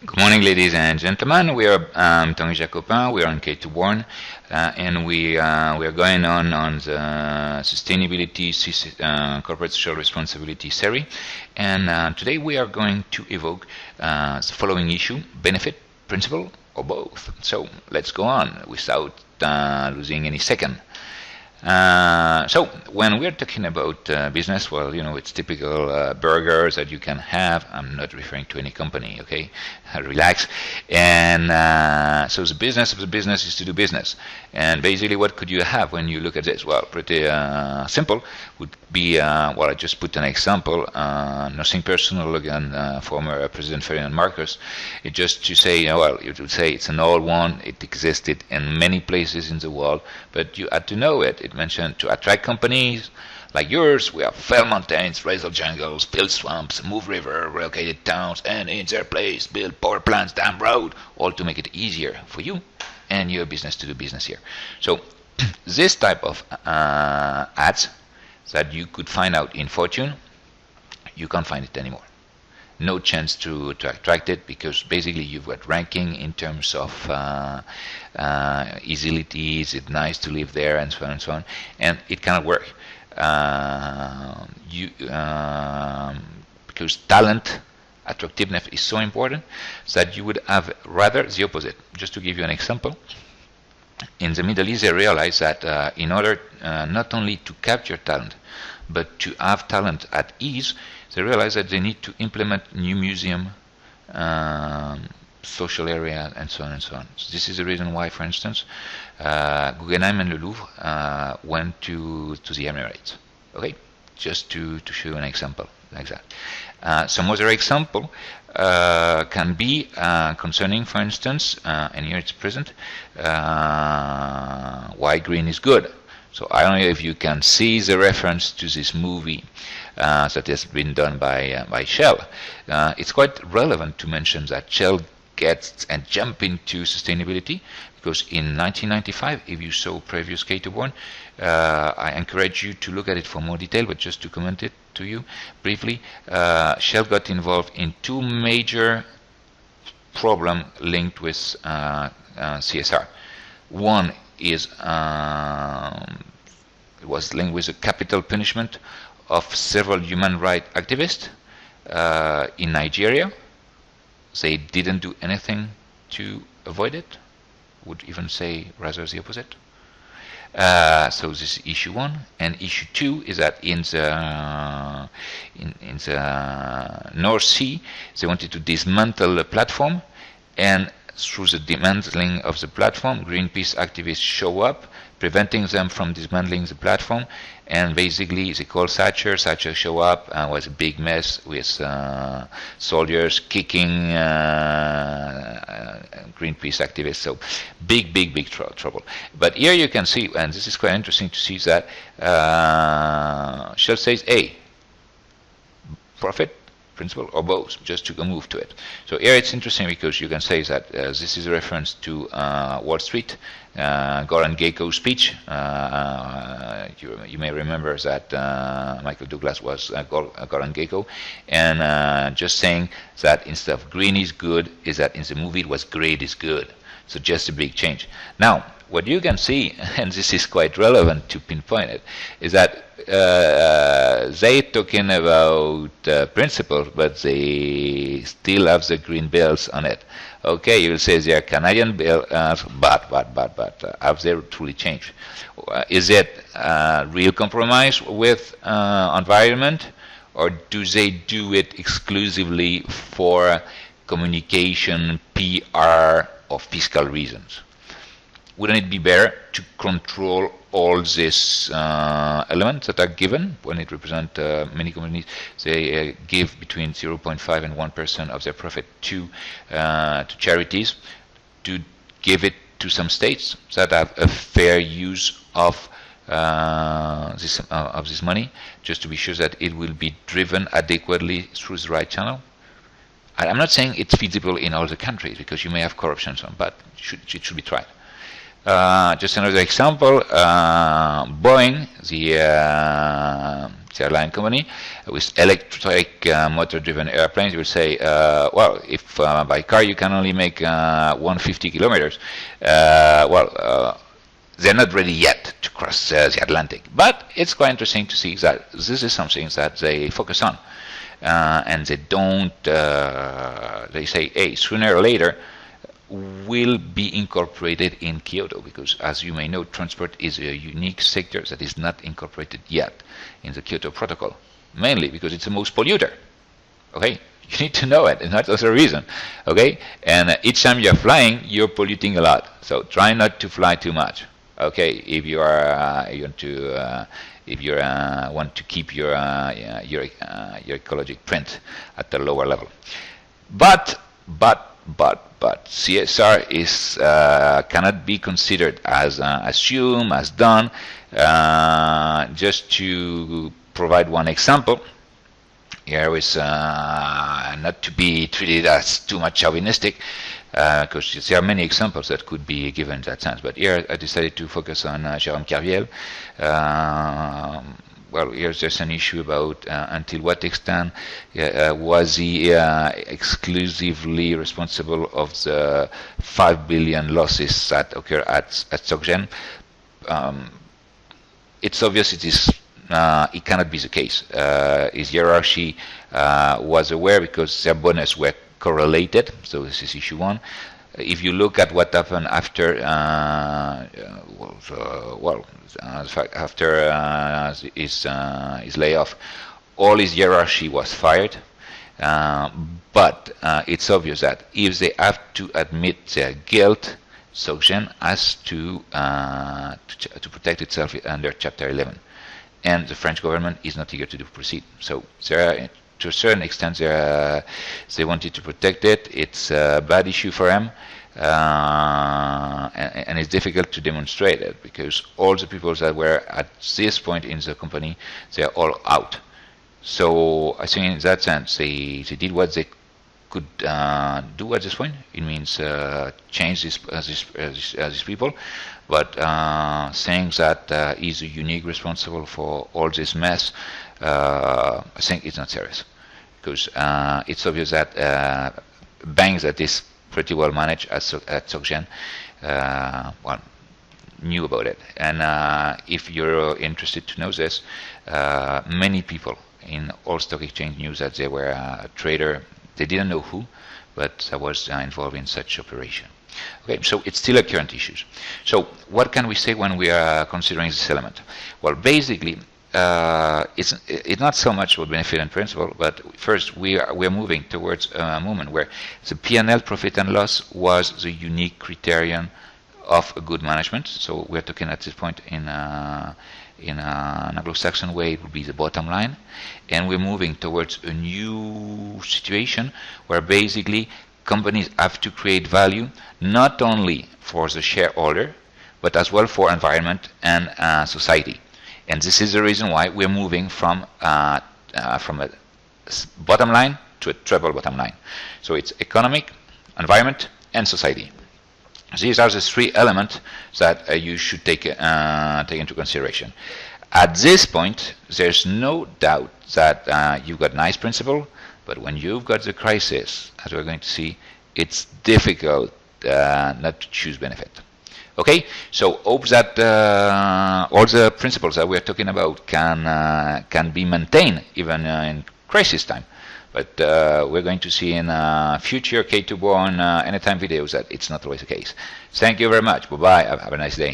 Good morning, ladies and gentlemen. We are Tanguy Jacopin. We are on K2Born, and we are going on the sustainability, corporate social responsibility series. And today we are going to evoke the following issue: benefit, principle, or both. So let's go on without losing any second. So when we're talking about business, well, it's typical burgers that you can have. I'm not referring to any company, okay? Relax. And so the business of the business is to do business. And basically, what could you have when you look at this? Well, pretty simple. Would be, well, I just put an example. Nothing personal again, former President Ferdinand Marcos. It's just to say, well, you would say it's an old one. It existed in many places in the world, but you had to know it. It mentioned to attract companies like yours, we have fell mountains, razor jungles, build swamps, move river, relocated towns, and in their place build power plants, dam road, all to make it easier for you and your business to do business here. So this type of ads that you could find out in Fortune, you can't find it anymore. No chance to attract it, because basically you've got ranking in terms of easily, is it nice to live there, and so on and so on, and it cannot work. Because talent attractiveness is so important that you would have rather the opposite. Just to give you an example, in the Middle East they realized that in order not only to capture talent but to have talent at ease, they realize that they need to implement new museum, social area, and so on and so on. So this is the reason why, for instance, Guggenheim and the Louvre went to the Emirates. Okay, just to show you an example like that. Some other example can be concerning, for instance, and here it's present, why green is good. So I don't know if you can see the reference to this movie that has been done by Shell. It's quite relevant to mention that Shell gets and jump into sustainability, because in 1995, if you saw previous K2Born, I encourage you to look at it for more detail, but just to comment it to you briefly, Shell got involved in two major problems linked with CSR. One is it was linked with the capital punishment of several human rights activists in Nigeria. They didn't do anything to avoid it. Would even say rather the opposite. So this is issue one, and issue two is that in the North Sea they wanted to dismantle the platform, and through the dismantling of the platform, Greenpeace activists show up, preventing them from dismantling the platform, and basically they call Thatcher. Thatcher show up, was a big mess with soldiers kicking Greenpeace activists. So big trouble. But here you can see, and this is quite interesting to see, that Shell says, hey, profit, principle, or both, just to move to it. So here it's interesting because you can say that this is a reference to Wall Street, Goran Gekko's speech. You may remember that Michael Douglas was Goran Gekko, and just saying that instead of green is good, is that in the movie it was great is good. So just a big change. Now, what you can see, and this is quite relevant to pinpoint it, is that they talking about principles, but they still have the green bills on it. Okay, you will say they are Canadian bills, but have they truly changed? Is it real compromise with environment, or do they do it exclusively for communication, PR, or fiscal reasons? Wouldn't it be better to control all these elements that are given when it represents many companies? They give between 0.5 and 1% of their profit to charities, to give it to some states that have a fair use of this money, just to be sure that it will be driven adequately through the right channel. I'm not saying it's feasible in all the countries, because you may have corruption, but it should be tried. Just another example, Boeing, the airline company, with electric motor-driven airplanes, will say, well, if by car you can only make 150 kilometers, they're not ready yet to cross the Atlantic. But it's quite interesting to see that this is something that they focus on. And they don't, they say, hey, sooner or later, will be incorporated in Kyoto, because as you may know, transport is a unique sector that is not incorporated yet in the Kyoto Protocol, mainly because it's the most polluter. Okay, you need to know it, and that's also a reason. Okay, and each time you're flying, you're polluting a lot, so try not to fly too much. Okay, if you are want to keep your ecological print at a lower level, but CSR is cannot be considered as assumed, as done. Just to provide one example, here is not to be treated as too much chauvinistic, because there are many examples that could be given in that sense. But here I decided to focus on Jérôme Kerviel. Well, here's just an issue about until what extent was he exclusively responsible of the 5 billion losses that occur at SocGen. It's obvious it is. It cannot be the case. His hierarchy was aware because their bonus were correlated. So this is issue one. If you look at what happened after, after his layoff, all his hierarchy was fired. But it's obvious that if they have to admit their guilt, SocGen has to protect itself under Chapter 11, and the French government is not eager to proceed. So there are, to a certain extent, they wanted to protect it. It's a bad issue for them, and it's difficult to demonstrate it because all the people that were at this point in the company, they are all out. So I think in that sense, they did what they could do at this point. It means change these people, but saying that he's a unique responsible for all this mess, I think it's not serious, because it's obvious that banks that is pretty well managed at SocGen knew about it. And if you're interested to know this, many people in all stock exchange knew that they were a trader. They didn't know who, but I was involved in such operation. Okay, so it's still a current issue. So what can we say when we are considering this element? Well, basically, it's not so much about benefit and principle, but first we're moving towards a moment where the P&L, profit and loss, was the unique criterion of a good management. So we're talking at this point in an Anglo-Saxon way, it would be the bottom line, and we're moving towards a new situation where basically companies have to create value not only for the shareholder but as well for environment and society. And this is the reason why we're moving from a bottom line to a triple bottom line. So it's economic, environment, and society. These are the three elements that you should take into consideration. At this point, there's no doubt that you've got nice principle, but when you've got the crisis, as we're going to see, it's difficult not to choose benefit. Okay, so hope that all the principles that we're talking about can be maintained even in crisis time. But we're going to see in future K2Born Anytime videos that it's not always the case. Thank you very much. Bye-bye. Have a nice day.